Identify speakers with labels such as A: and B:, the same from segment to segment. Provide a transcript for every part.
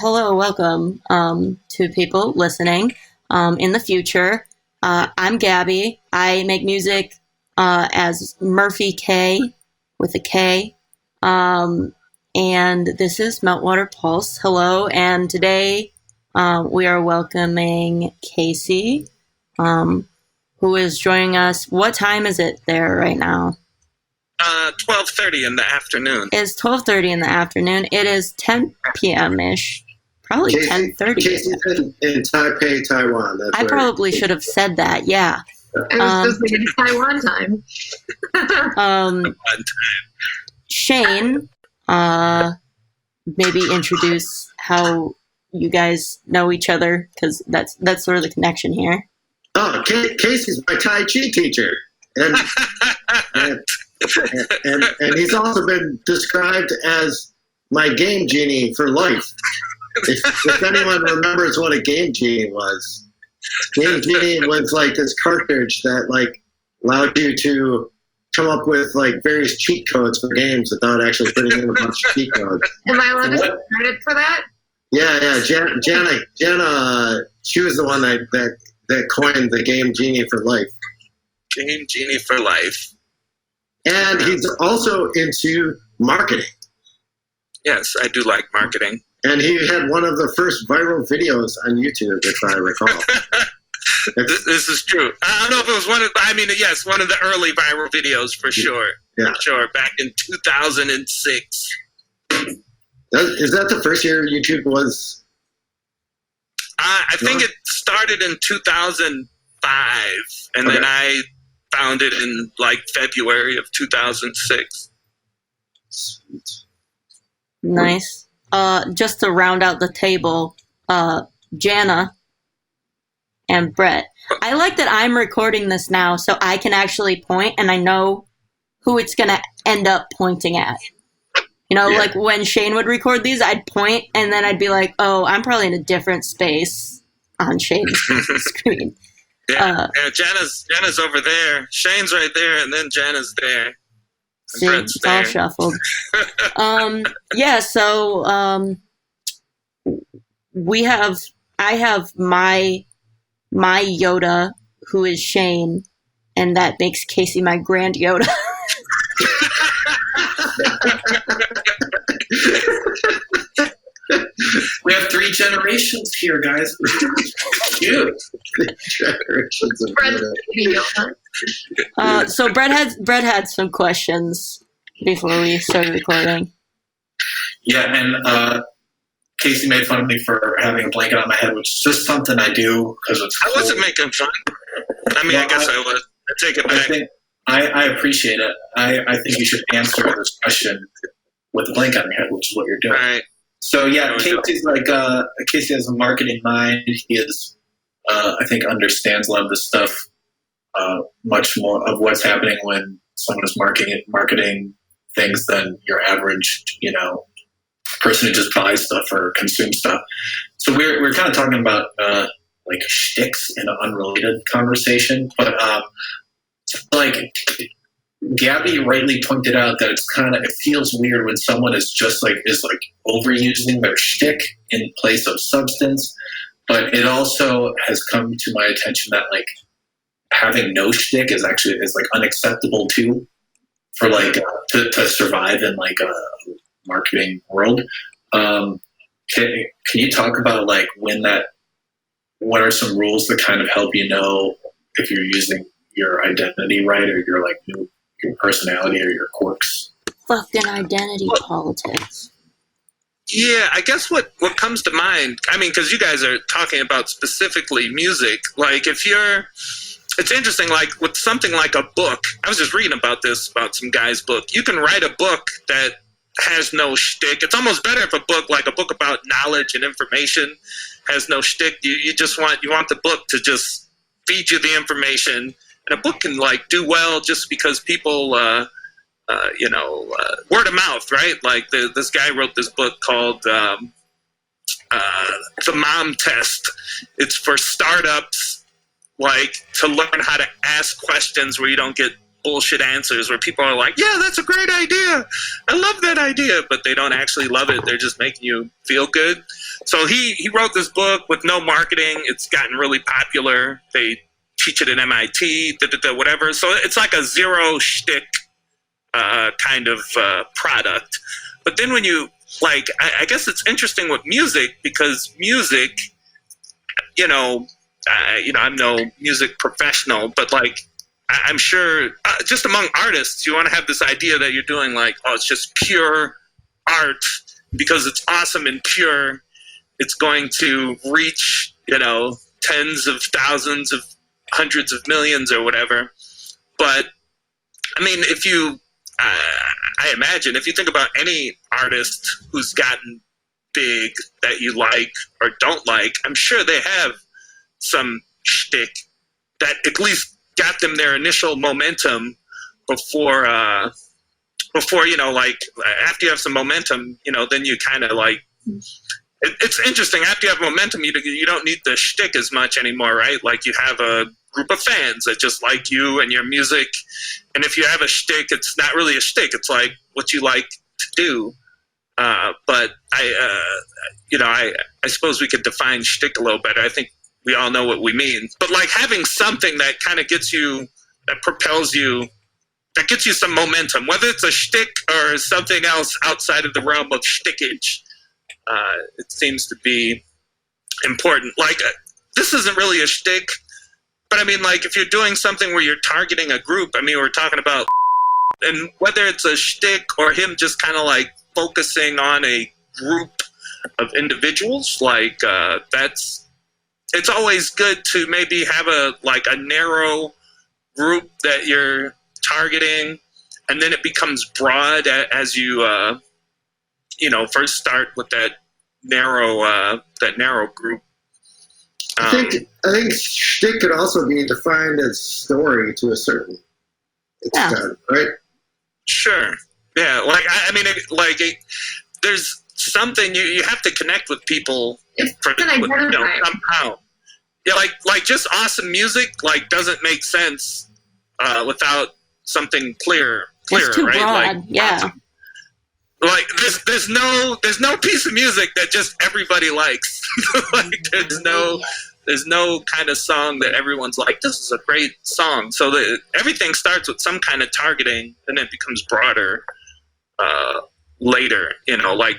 A: Hello, welcome to people listening in the future. I'm Gabby. I make music as Murphy K with a K. And this is Meltwater Pulse. Hello, and today we are welcoming Casey, who is joining us. What time is it there right now?
B: 12:30 in the afternoon.
A: It's 12:30 in the afternoon. It is 10 p.m.-ish. Probably 10:30.
C: Casey's in Taipei, Taiwan.
A: I probably should have said that. Yeah.
D: I was just thinking Taiwan time.
A: Shane, maybe introduce how you guys know each other, because that's sort of the connection here.
C: Oh, Casey's my Tai Chi teacher, and he's also been described as my game genie for life. If anyone remembers what a game genie was, game genie was like this cartridge that like allowed you to come up with like various cheat codes for games without actually putting in a bunch of cheat codes.
D: Am I allowed to take credit for that?
C: Yeah. Jana, she was the one that coined the game genie for life.
B: Game genie for life.
C: And he's also into marketing.
B: Yes, I do like marketing.
C: And he had one of the first viral videos on YouTube, if I recall.
B: This is true. I don't know if it was yes, one of the early viral videos for sure.
C: Yeah.
B: For sure, back in 2006.
C: Is that the first year YouTube was?
B: I think it started in 2005, and then I found it in like February of 2006.
C: Sweet.
A: Nice. Just to round out the table, Jana and Brett. I like that I'm recording this now, so I can actually point, and I know who it's going to end up pointing at. You know, like when Shane would record these, I'd point, and then I'd be like, oh, I'm probably in a different space on Shane's screen.
B: Yeah, Jana's over there. Shane's right there, and then Jana's there.
A: See, it's all shuffled. So I have my Yoda, who is Shane, and that makes Casey my Grand Yoda.
E: We have 3 generations here, guys. Cute.
C: Generations of Yoda.
A: So Brett had some questions before we started recording.
E: Yeah, and Casey made fun of me for having a blanket on my head, which is just something I do because it's cold.
B: I wasn't making fun. I mean, well, I guess I was. I take it back.
E: I appreciate it. I think you should answer this question with a blanket on your head, which is what you're doing.
B: Right.
E: So yeah, Casey's Casey has a marketing mind. He is, I think, understands a lot of this stuff, much more of what's happening when someone is marketing things than your average, person who just buys stuff or consumes stuff. So we're kind of talking about like shticks in an unrelated conversation, but like Gabby rightly pointed out that it feels weird when someone is overusing their shtick in place of substance. But it also has come to my attention that like having no shtick is unacceptable too, for to survive in like a marketing world. Can you talk about like what are some rules that kind of help you know if you're using your identity right, or your your personality or your quirks?
A: Fucking identity politics.
B: Yeah, I guess what comes to mind, I mean, because you guys are talking about specifically music, like it's interesting, like with something like a book, I was just reading about some guy's book. You can write a book that has no shtick. It's almost better if a book about knowledge and information has no shtick. You want the book to just feed you the information. And a book can do well just because people, word of mouth, right? Like this guy wrote this book called The Mom Test. It's for startups, to learn how to ask questions where you don't get bullshit answers where people are like, yeah, that's a great idea. I love that idea. But they don't actually love it. They're just making you feel good. So he wrote this book with no marketing. It's gotten really popular. They teach it at MIT, whatever. So it's like a zero shtick kind of product. But then when you, like, I guess it's interesting with music, because music, I'm no music professional, but like, I'm sure just among artists, you want to have this idea that you're doing like, oh, it's just pure art because it's awesome and pure. It's going to reach, tens of thousands of hundreds of millions or whatever. But I mean, if you, I imagine if you think about any artist who's gotten big that you like or don't like, I'm sure they have some shtick that at least got them their initial momentum before like after you have some momentum, then you kind of like, it's interesting. After you have momentum, you don't need the shtick as much anymore, right? Like you have a group of fans that just like you and your music, and if you have a shtick, it's not really a shtick. It's like what you like to do. But I suppose we could define shtick a little better. I think we all know what we mean. But like having something that kind of gets you, that propels you, that gets you some momentum, whether it's a shtick or something else outside of the realm of shtickage, it seems to be important. Like this isn't really a shtick, but I mean, like if you're doing something where you're targeting a group, I mean, we're talking about, and whether it's a shtick or him just kind of like focusing on a group of individuals, like it's always good to maybe have a narrow group that you're targeting, and then it becomes broad as you first start with that narrow group.
C: I think shtick could also be defined as story to a certain extent, right?
B: Sure. Yeah. Like I mean, there's something you have to connect with people somehow. Yeah, like just awesome music doesn't make sense without something clearer,
A: it's too
B: right?
A: broad.
B: Like,
A: yeah.
B: Like there's no piece of music that just everybody likes. Like there's no kind of song that everyone's like, this is a great song. So everything starts with some kind of targeting, and it becomes broader later. Like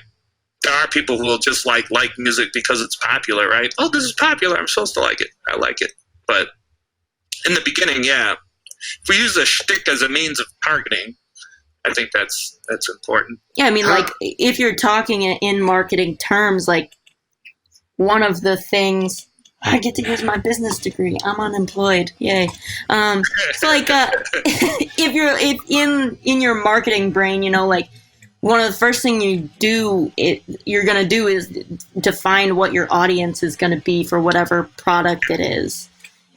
B: there are people who will just like music because it's popular, right? Oh, this is popular, I'm supposed to like it. I like it. But in the beginning, yeah, if we use a shtick as a means of targeting, I think that's important.
A: Yeah, I mean, like if you're talking in marketing terms, like one of the things, I get to use my business degree. I'm unemployed. Yay. So like if in your marketing brain, like one of the first thing you're going to do is define what your audience is going to be for whatever product it is.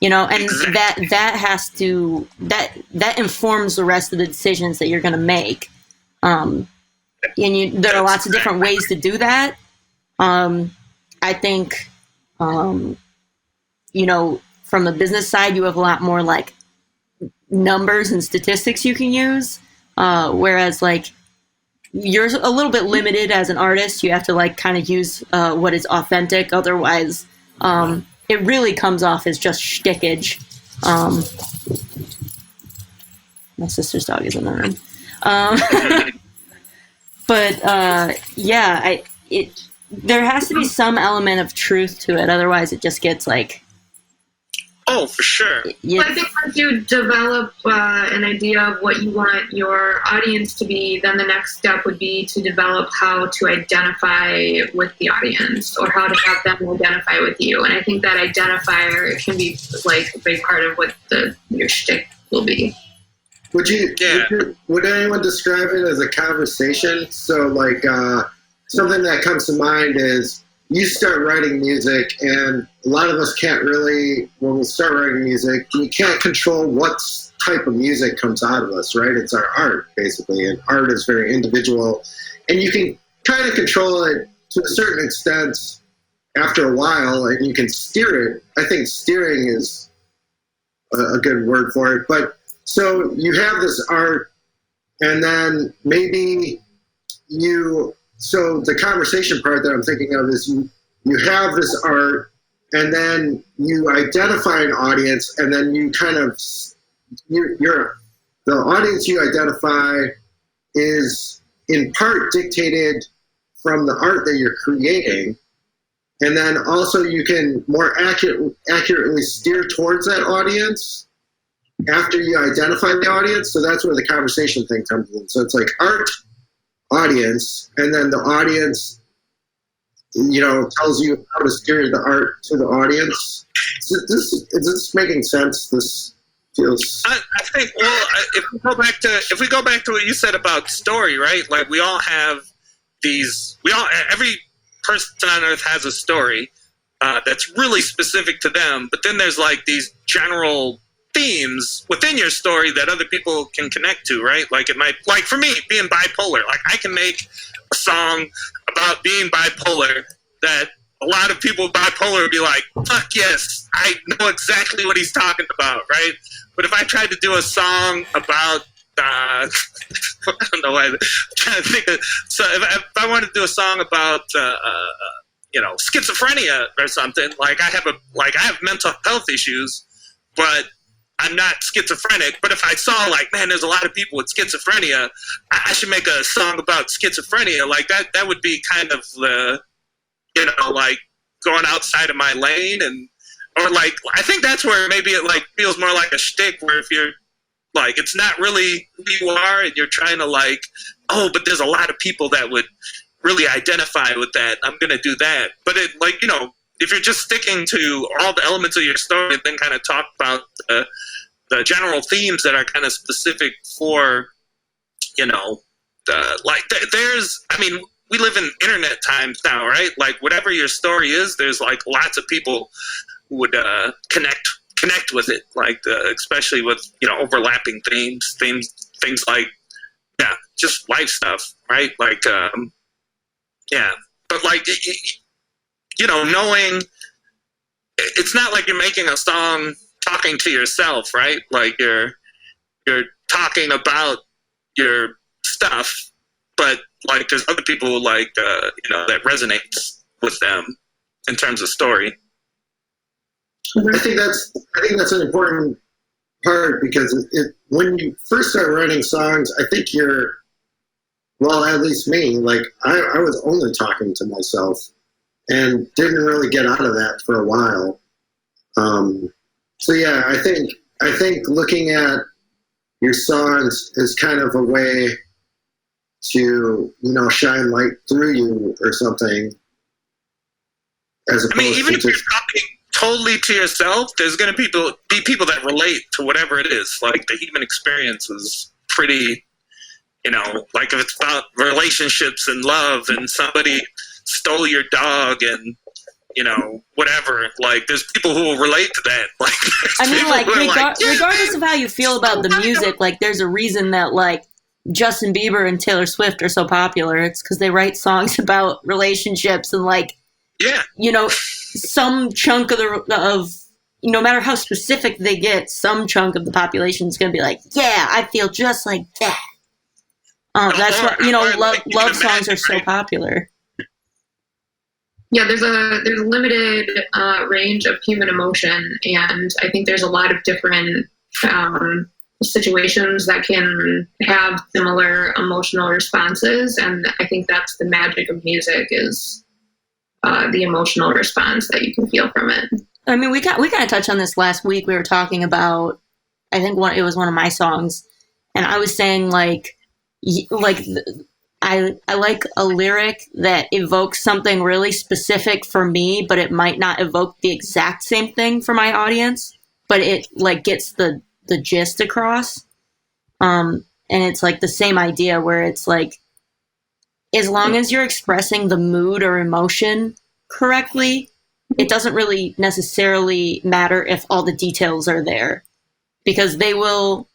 A: And exactly. that has to that informs the rest of the decisions that you're going to make. And there are lots of different ways to do that. I think, from the business side, you have a lot more like numbers and statistics you can use. Whereas like you're a little bit limited as an artist. You have to like kind of use what is authentic. Otherwise, it really comes off as just shtickage. My sister's dog is in the room. But there has to be some element of truth to it. Otherwise, it just gets like.
B: Oh, for sure.
D: Well, I think once you develop an idea of what you want your audience to be, then the next step would be to develop how to identify with the audience or how to have them identify with you. And I think that identifier can be like a big part of what your shtick will be.
C: Would anyone describe it as a conversation? So like something that comes to mind is you start writing music, and a lot of us can't really, when we start writing music, we can't control what type of music comes out of us, right? It's our art, basically, and art is very individual. And you can kind of control it to a certain extent after a while, and you can steer it. I think steering is a good word for it. But so you have this art, and then maybe so the conversation part that I'm thinking of is you have this art, and then you identify an audience, and then you kind of, the audience you identify is in part dictated from the art that you're creating. And then also you can more accurately steer towards that audience after you identify the audience. So that's where the conversation thing comes in. So it's like art, audience, and then the audience, tells you how to steer the art to the audience. Is this making sense? This feels.
B: I think. Well, if we go back to what you said about story, right? Like we all have these. Every person on earth has a story that's really specific to them. But then there's like these general themes within your story that other people can connect to, right? Like it might, like for me, being bipolar, like I can make a song about being bipolar that a lot of people with bipolar would be like, fuck yes, I know exactly what he's talking about, right? But if I tried to do a song about, I don't know why, I'm trying to think of, so if I wanted to do a song about, schizophrenia or something, like I have mental health issues, but I'm not schizophrenic. But if I saw like, man, there's a lot of people with schizophrenia, I should make a song about schizophrenia. Like that would be kind of like going outside of my lane, or like I think that's where maybe it like feels more like a shtick, where if you're like, it's not really who you are, and you're trying to like, oh, but there's a lot of people that would really identify with that. I'm gonna do that. But it like, if you're just sticking to all the elements of your story and then kind of talk about the general themes that are kind of specific for, we live in internet times now, right? Like whatever your story is, there's like lots of people who would connect with it, like especially with overlapping things like just life stuff, right? Like but like knowing it's not like you're making a song talking to yourself, right? Like you're talking about your stuff, but like there's other people like that resonates with them in terms of story.
C: I think that's an important part, because when you first start writing songs, I think at least me, like I was only talking to myself and didn't really get out of that for a while. So yeah, I think looking at your songs is kind of a way to shine light through you or something. As opposed
B: even
C: to
B: if you're talking totally to yourself, there's going to be people that relate to whatever it is. Like the human experience is pretty, like if it's about relationships and love and somebody stole your dog and whatever, like there's people who will relate to that. Like
A: I mean, like regardless of how you feel about the music, like there's a reason that like Justin Bieber and Taylor Swift are so popular. It's because they write songs about relationships, and like some chunk of no matter how specific they get, some chunk of the population is going to be like, yeah, I feel just like that. That's why love songs are so popular.
D: Yeah, there's a limited range of human emotion, and I think there's a lot of different situations that can have similar emotional responses, and I think that's the magic of music, is the emotional response that you can feel from it.
A: I mean, we kind of touched on this last week. We were talking about, I think it was one of my songs, and I was saying I like a lyric that evokes something really specific for me, but it might not evoke the exact same thing for my audience, but it like gets the gist across. And it's like the same idea where it's like, as long as you're expressing the mood or emotion correctly, it doesn't really necessarily matter if all the details are there, because they will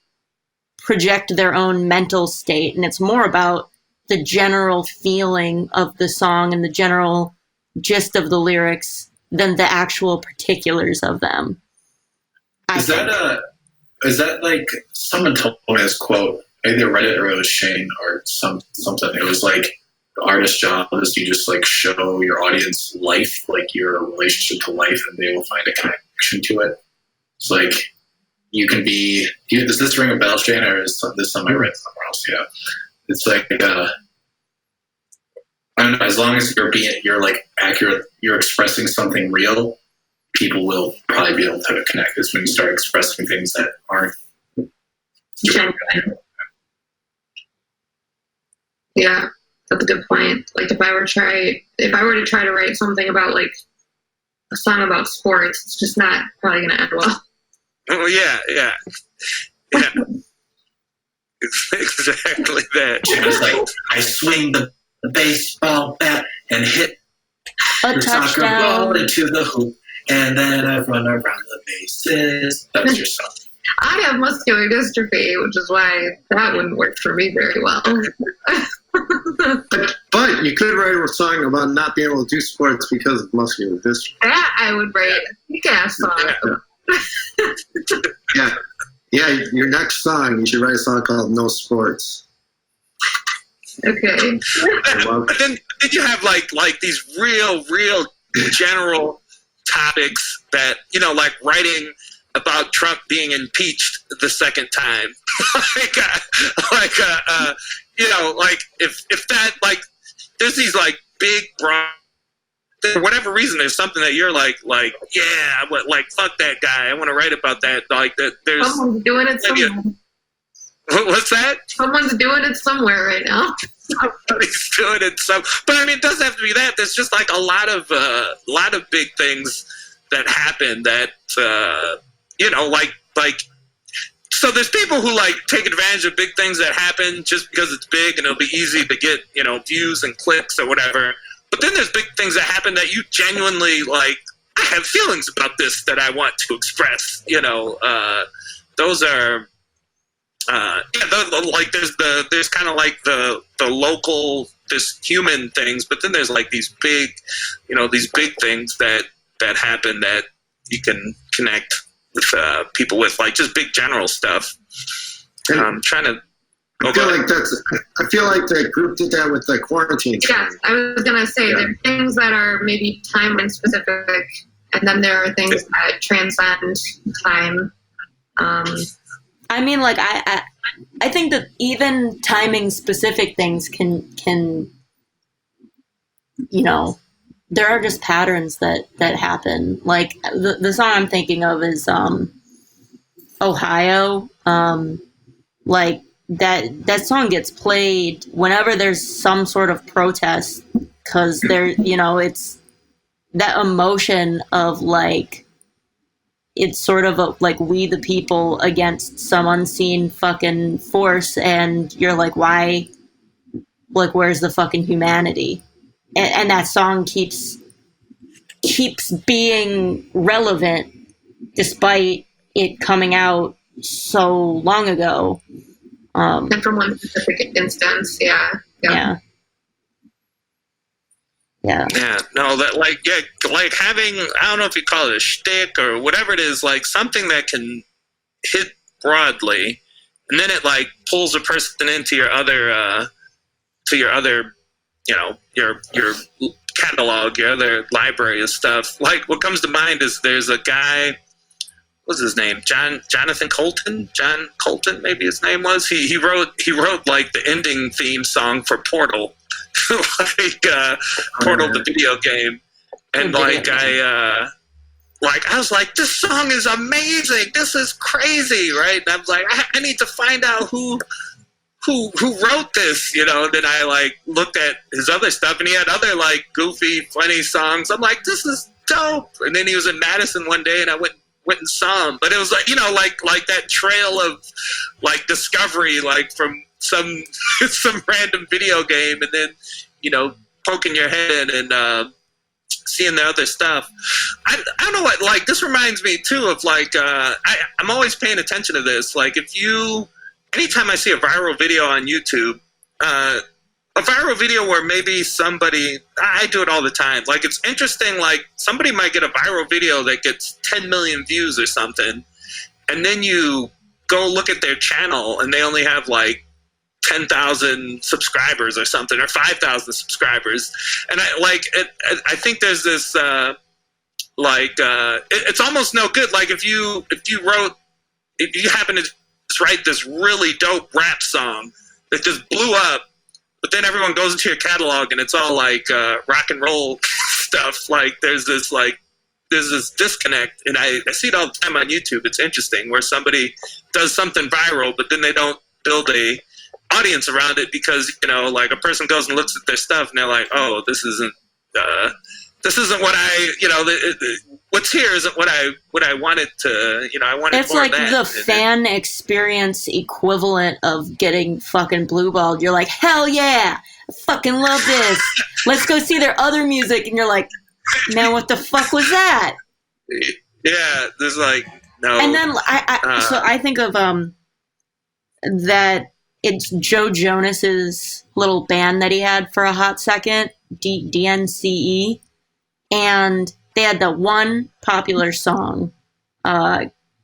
A: project their own mental state, and it's more about the general feeling of the song and the general gist of the lyrics than the actual particulars of them.
E: Is that Is that like someone told me this quote? Either Reddit or it was Shane or something. It was like the artist's job is you just like show your audience life, like your relationship to life, and they will find a connection to it. It's like you can be. Does this ring a bell, Shane, or is this something I read somewhere else? Yeah, it's like I don't know. As long as you're like accurate, you're expressing something real. People will probably be able to connect. It's when you start expressing things that aren't
D: genuine. Yeah, that's a good point. Like if I were to try to write something about like a song about sports, it's just not probably going to end well.
B: Oh yeah. Exactly that.
E: It was like I swing the baseball bat and hit
A: A
E: the soccer
A: touchdown.
E: ball into the hoop, and then I run around the bases. That's your song.
D: I have muscular dystrophy, which is why that wouldn't work for me very well.
C: But you could write a song about not being able to do sports because of muscular dystrophy.
D: That I would write a kick-ass song.
C: Yeah. Your next song, you should write a song called "No Sports."
D: Okay.
B: But then you have like these real general topics that, you know, like writing about Trump being impeached the second time. You know, like if that, like, there's these like big broad, for whatever reason, there's something that you're like, yeah, like fuck that guy. I want to write about that. Like that. There's
D: Someone's doing it somewhere.
B: what's that?
D: Someone's doing it somewhere right now.
B: Somebody's doing it. But I mean, it doesn't have to be that. There's just like a lot of big things that happen that you know, like. So there's people who like take advantage of big things that happen just because it's big and it'll be easy to get, you know, views and clicks or whatever. But then there's big things that happen that you genuinely like. I have feelings about this that I want to express. You know, those are. Like there's kind of like the local, just human things, but then there's like these big, you know, these big things that happen that you can connect with people with, like just big general stuff. I'm trying to.
C: I feel like the group did that with the quarantine.
D: Yes, I was gonna say there are things that are maybe timeline specific, and then there are things that transcend time.
A: I mean, like I think that even timing specific things can, you know, there are just patterns that happen. Like the song I'm thinking of is Ohio. Like that song gets played whenever there's some sort of protest, because there, you know, it's that emotion of like, it's sort of like we the people against some unseen fucking force, and you're like, why? Like, where's the fucking humanity? And that song keeps being relevant despite it coming out so long ago.
D: And from one specific instance, yeah.
B: No, that like having, I don't know if you call it a shtick or whatever it is, like something that can hit broadly, and then it like pulls a person into your other, you know, your catalog, your other library of stuff. Like what comes to mind is there's a guy, what's his name? Jonathan Colton? John Colton, maybe his name was. He wrote like the ending theme song for Portal. Portal, the video game, and I was like, this song is amazing, this is crazy, right? And I was like, I need to find out who wrote this, you know. And then I like looked at his other stuff, and he had other like goofy, funny songs. I'm like, this is dope. And then he was in Madison one day, and I went and saw him. But it was like, you know, like that trail of like discovery, like from some random video game, and then, you know, poking your head in and seeing the other stuff. I don't know what, like, this reminds me too of like I'm always paying attention to this. Like, anytime I see a viral video on YouTube, a viral video where maybe I do it all the time. Like, it's interesting, like somebody might get a viral video that gets 10 million views or something, and then you go look at their channel and they only have like 10,000 subscribers or something, or 5,000 subscribers. And I think there's this, it's almost no good. Like if you happen to write this really dope rap song that just blew up, but then everyone goes into your catalog and it's all like rock and roll stuff. Like there's this disconnect, and I see it all the time on YouTube. It's interesting where somebody does something viral, but then they don't build a audience around it because, like a person goes and looks at their stuff and they're like, oh, this isn't what what's here isn't what I wanted to, I wanted
A: it's
B: more
A: like
B: of that.
A: The fan experience equivalent of getting fucking blue-balled. You're like, hell yeah, I fucking love this. Let's go see their other music. And you're like, man, what the fuck was that?
B: Yeah, there's like, no.
A: And then so I think of that it's Joe Jonas's little band that he had for a hot second, DNCE, and they had the one popular song,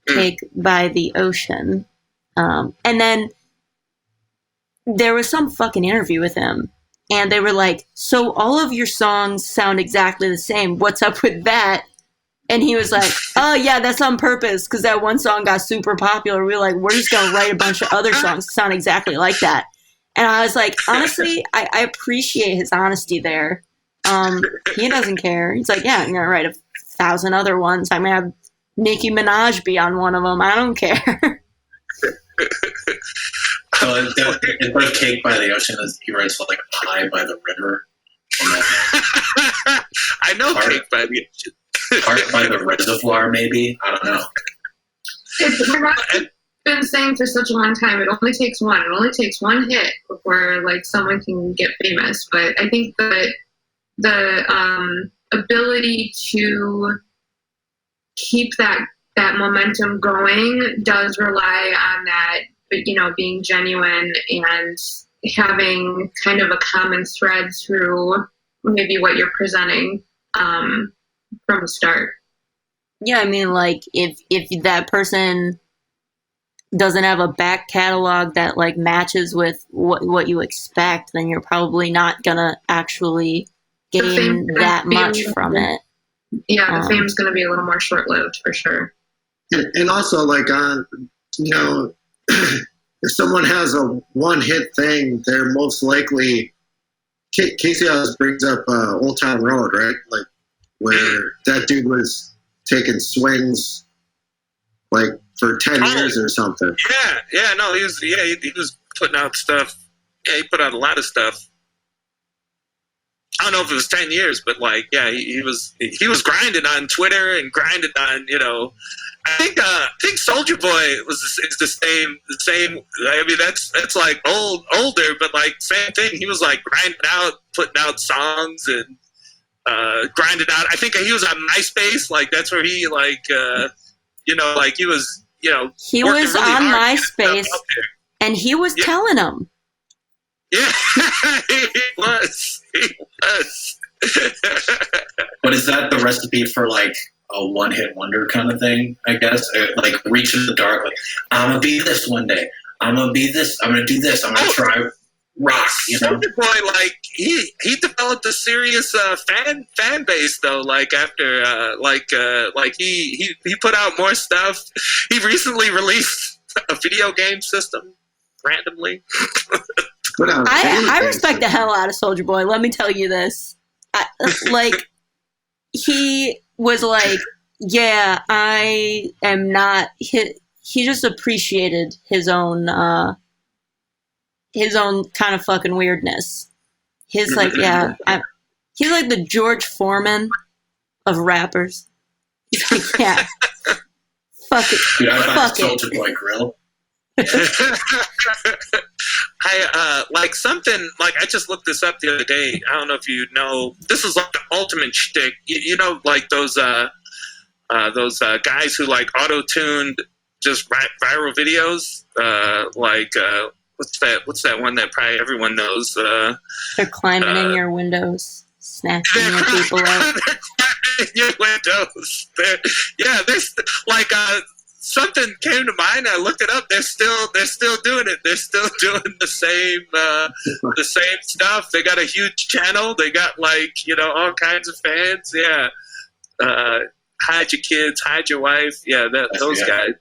A: Cake by the Ocean, and then there was some fucking interview with him, and they were like, so all of your songs sound exactly the same, what's up with that? And he was like, oh, yeah, that's on purpose, because that one song got super popular. We were like, we're just going to write a bunch of other songs that sound exactly like that. And I was like, honestly, I appreciate his honesty there. He doesn't care. He's like, yeah, I'm going to write 1,000 other ones. I'm going to have Nicki Minaj be on one of them. I don't care.
E: So instead of Cake by the Ocean, he writes like Pie by the River.
B: I know Cake by the Ocean.
E: Heart by the Reservoir, maybe? I don't know.
D: I've been saying for such a long time, it only takes one. It only takes one hit before like someone can get famous. But I think that the ability to keep that momentum going does rely on that, being genuine and having kind of a common thread through maybe what you're presenting from the start.
A: Yeah, I mean, like, if that person doesn't have a back catalog that, like, matches with what you expect, then you're probably not gonna actually gain that much from it.
D: Yeah, the fame's gonna be a little more short-lived, for sure.
C: And also, like, if someone has a one-hit thing, they're most likely... Casey always brings up Old Town Road, right? Like, where that dude was taking swings like for 10 years or something.
B: He was putting out stuff. Yeah, he put out a lot of stuff. I don't know if it was 10 years, but like, yeah, he was grinding on Twitter and grinding on, I think Soulja Boy is the same. I mean, that's like older, but like same thing. He was like grinding out, putting out songs and grinded out. I think he was on MySpace. Like that's where he like he was
A: he was
B: really
A: on
B: MySpace
A: and he was telling them.
B: Yeah, he was.
E: But is that the recipe for like a one-hit wonder kind of thing? I guess like reach in the dark. Like I'm gonna be this one day. I'm gonna be this. I'm gonna do this. I'm gonna try rock.
B: Soulja Boy, like he developed a serious fan base though. Like after he put out more stuff. He recently released a video game system randomly.
A: I respect the hell out of Soulja Boy. Let me tell you this. He was like, yeah, I am not. He just appreciated his own kind of fucking weirdness. He's like, yeah, he's like the George Foreman of rappers. He's like, yeah, fuck it,
E: dude,
A: fuck it.
E: Soulja Boy grill.
B: I like something like I just looked this up the other day. I don't know if you know. This is like the ultimate shtick. You know, like those guys who like auto-tuned just viral videos. What's that one that probably everyone knows?
A: They're climbing in your windows, snatching your people out.
B: In your windows. There's like something came to mind. I looked it up. They're still doing it. They're still doing the same stuff. They got a huge channel. They got all kinds of fans. Yeah. Hide your kids, hide your wife. Yeah, those guys.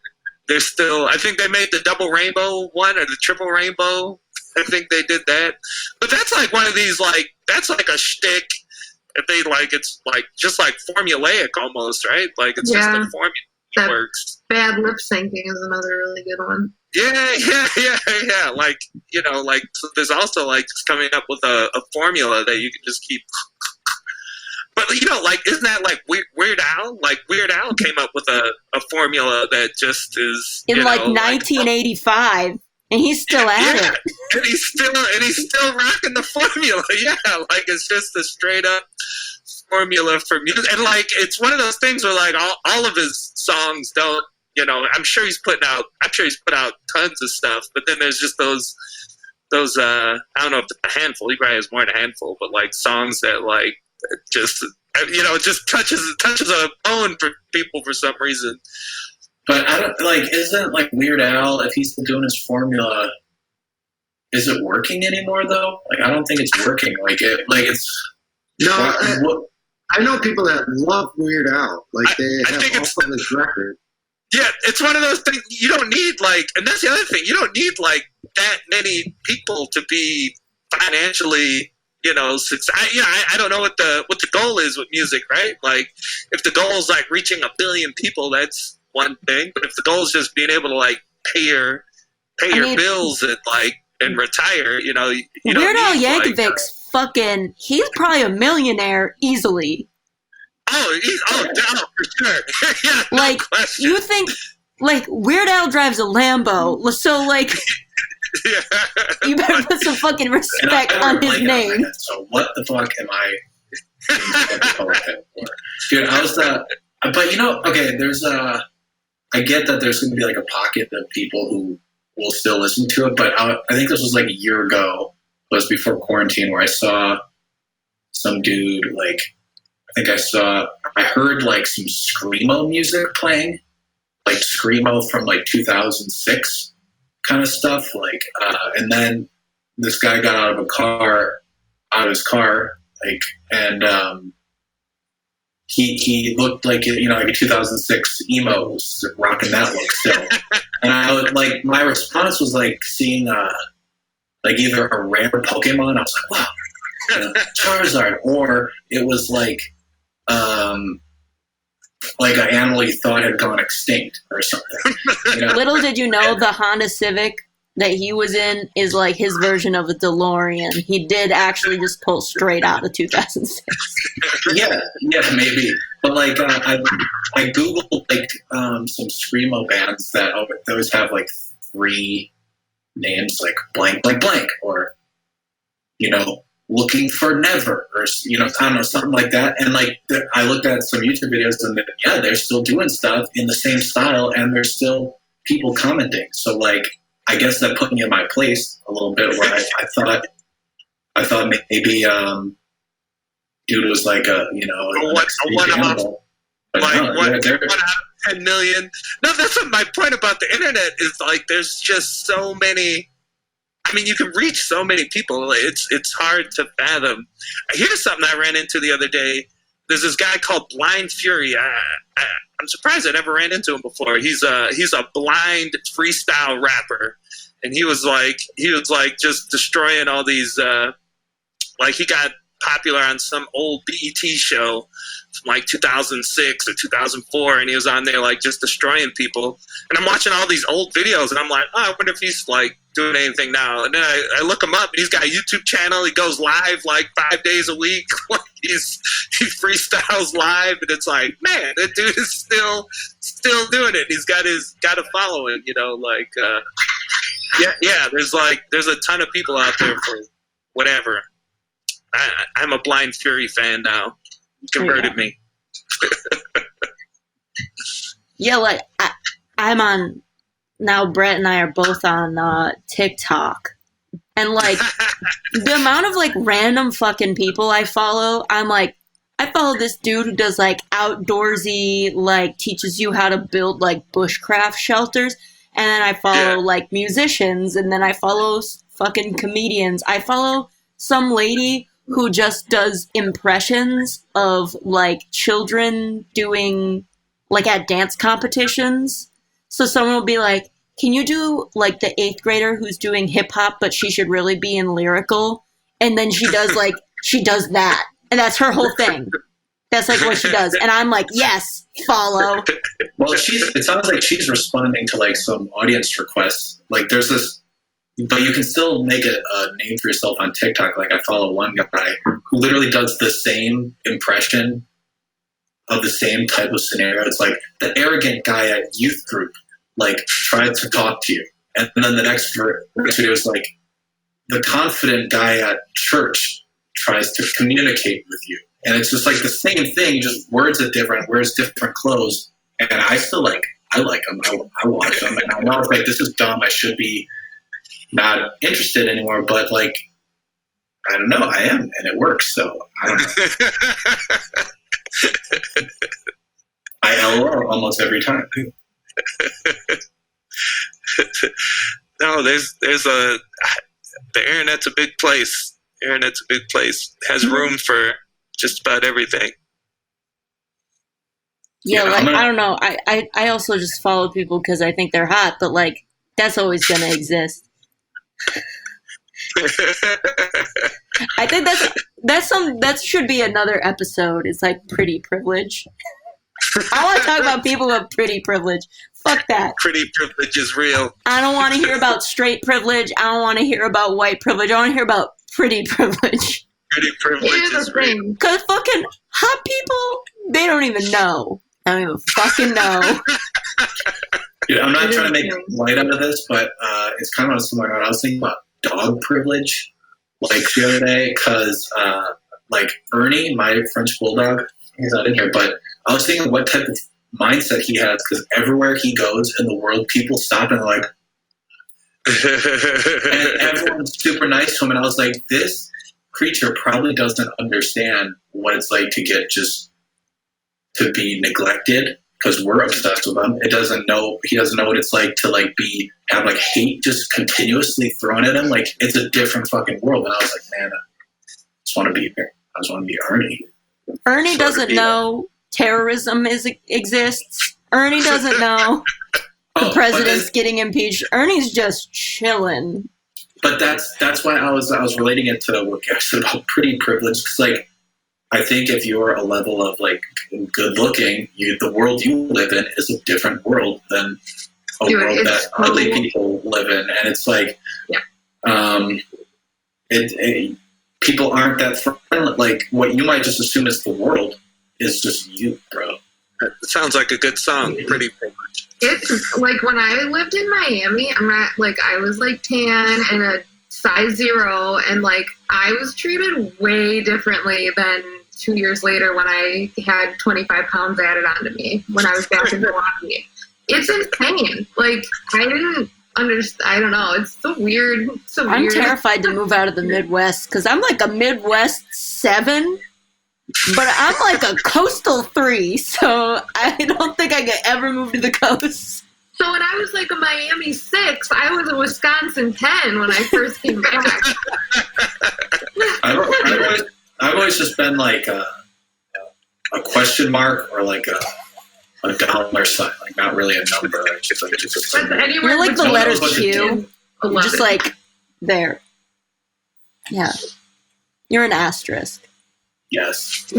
B: They're still. I think they made the double rainbow one or the triple rainbow. I think they did that. But that's like one of these that's like a shtick. If they it's just like formulaic almost, right? Like it's just a formula that works.
D: Bad lip syncing is another really good one.
B: Yeah. So there's also just coming up with a formula that you can just keep. But isn't that Weird Al? Weird Al came up with a formula that just is
A: in 1985. And he's still at it.
B: And he's still rocking the formula. Yeah, it's just a straight up formula for music. And it's one of those things where all of his songs don't, I'm sure he's put out tons of stuff, but then there's just those I don't know if it's a handful, he probably has more than a handful, but songs that just touches a bone for people for some reason.
E: But I don't isn't Weird Al, if he's still doing his formula, is it working anymore though? I don't think it's working. It's
C: no. I know people that love Weird Al. They have all of his record.
B: Yeah, it's one of those things you don't need and that's the other thing, you don't need that many people to be financially success. I don't know what the goal is with music, right? If the goal is reaching 1 billion people, that's one thing. But if the goal is just being able to pay your bills and retire, you
A: Weird Al Yankovic's fucking. He's probably a millionaire easily.
B: Oh, for sure. Yeah, no question.
A: You think Weird Al drives a Lambo, so
B: yeah.
A: You better put some fucking respect on his name.
E: So what the fuck am I for? Dude, I was but okay, there's I get that there's going to be a pocket of people who will still listen to it, but I think this was a year ago. It was before quarantine where I saw some dude I heard some Screamo music playing, Screamo from 2006 kind of stuff, and then this guy got out of his car, and he looked like a 2006 emo, was rocking that look still. And I my response was seeing either a rare Pokemon. I was wow, Charizard, or it was an animal you thought had gone extinct or something.
A: Little did you know the Honda Civic that he was in is his version of a DeLorean. He did actually just pull straight out of 2006.
E: Yeah, maybe. But I googled some Screamo bands that always have 3 names, blank blank blank, or Looking for Never, or I don't know, something like that. And I looked at some YouTube videos, and they're still doing stuff in the same style, and there's still people commenting. So I guess that put me in my place a little bit, where I thought maybe dude was a
B: one out of 10 million. No, that's what my point about the internet is. There's just so many. I mean, you can reach so many people. It's hard to fathom. Here's something I ran into the other day. There's this guy called Blind Fury. I'm surprised I never ran into him before. He's a blind freestyle rapper, and he was just destroying all these. He got popular on some old BET show from 2006 or 2004, and he was on there just destroying people. And I'm watching all these old videos, and I'm like, oh, I wonder if he's doing anything now. And then I look him up, and he's got a YouTube channel. He goes live 5 days a week. He freestyles live, and it's man, that dude is still doing it. He's got a following, yeah. There's a ton of people out there for whatever. I'm a Blind Fury fan now. You converted me.
A: Yeah, I'm on now. Brett and I are both on TikTok, and the amount of random fucking people I follow, I'm I follow this dude who does like outdoorsy, like teaches you how to build like bushcraft shelters. And then I follow like musicians, and then I follow fucking comedians. I follow some lady who just does impressions of like children doing like at dance competitions. So someone will be like, can you do like the 8th grader who's doing hip hop, but she should really be in lyrical? And then she does like, she does that. And that's her whole thing. That's like what she does. And I'm like, yes, follow.
E: Well, it sounds like she's responding to like some audience requests. Like there's this, but you can still make a name for yourself on TikTok. Like I follow one guy who literally does the same impression of the same type of scenario. It's like the arrogant guy at youth group, like tried to talk to you. And then the next video is like the confident guy at church tries to communicate with you. And it's just like the same thing, just words are different, wears different clothes. And I still like them. I watch them. And I know it's like, this is dumb. I should be not interested anymore. But like, I don't know. I am. And it works. So I don't know. I LOL almost every time.
B: No, the internet's a big place. The internet's a big place. It has room for just about everything.
A: Yeah, like I don't know. I also just follow people because I think they're hot, but like that's always gonna exist. I think that should be another episode. It's like pretty privilege. I want to talk about people with pretty privilege. Fuck that.
B: Pretty privilege is real.
A: I don't want to hear about straight privilege. I don't want to hear about white privilege. I want to hear about pretty privilege.
B: Pretty privilege is real.
A: Because fucking hot people, they don't even know. I don't even fucking know.
E: Dude, I'm not trying to make light out of this, but it's kind of similar. I was thinking about dog privilege like the other day because like Ernie, my French bulldog, he's not in here, but I was thinking what type of mindset he has because everywhere he goes in the world, people stop and like, and everyone's super nice to him. And I was like, this creature probably doesn't understand what it's like to get just to be neglected because we're obsessed with him. He doesn't know what it's like to like have like hate just continuously thrown at him. Like it's a different fucking world. And I was like, man, I just want to be here. I just want to be Ernie.
A: Ernie doesn't know terrorism exists. Ernie doesn't know the president's getting impeached. Ernie's just chilling.
E: But that's why I was relating it to what I said about pretty privilege. Because like I think if you're a level of like good looking, the world you live in is a different world than a world that ugly people live in, and it's like, people aren't that friendly. Like what you might just assume is the world is just you, bro.
B: It sounds like a good song. Pretty privilege.
D: It's like when I lived in Miami, I was like tan and a size 0, and like I was treated way differently than 2 years later when I had 25 pounds added onto me when I was back in Milwaukee. It's insane. Like I didn't understand. I don't know. It's so weird. I'm
A: terrified to move out of the Midwest because I'm like a Midwest 7. But I'm like a coastal 3, so I don't think I could ever move to the coast.
D: So when I was like a Miami 6, I was a Wisconsin 10 when I first came back.
E: I've always just been like a question mark or like a dollar sign, like not really a number.
A: You're like the letter Q. You're just like there. Yeah. You're an asterisk.
E: Yes.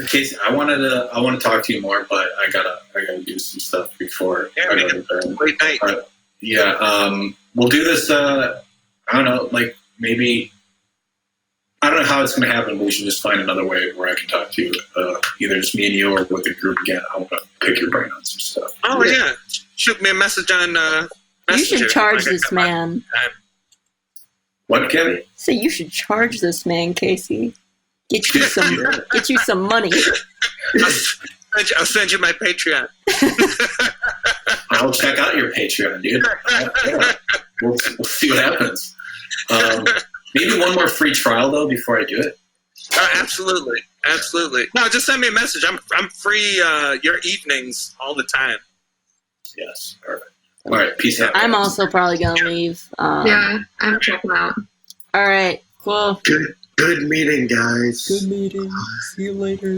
E: Casey, I want to talk to you more, but I gotta do some stuff before.
B: Late night.
E: We'll do this. I don't know, like maybe. I don't know how it's going to happen, but we should just find another way where I can talk to you, either just me and you or with the group again. I want to pick your brain on some stuff.
B: Oh yeah, shoot me a message on. Messenger.
A: You should charge this man.
E: What, Kevin?
A: So you should charge this man, Casey. Get you some money.
B: I'll send you my Patreon.
E: I'll check out your Patreon, dude. We'll see what happens. Maybe one more free trial though before I do it.
B: Absolutely. No, just send me a message. I'm free your evenings all the time.
E: Yes. All right. Peace out.
A: I'm also probably gonna leave.
D: Yeah, I'm checking out.
A: All right. Cool.
C: Good meeting, guys.
A: Good meeting. See you later.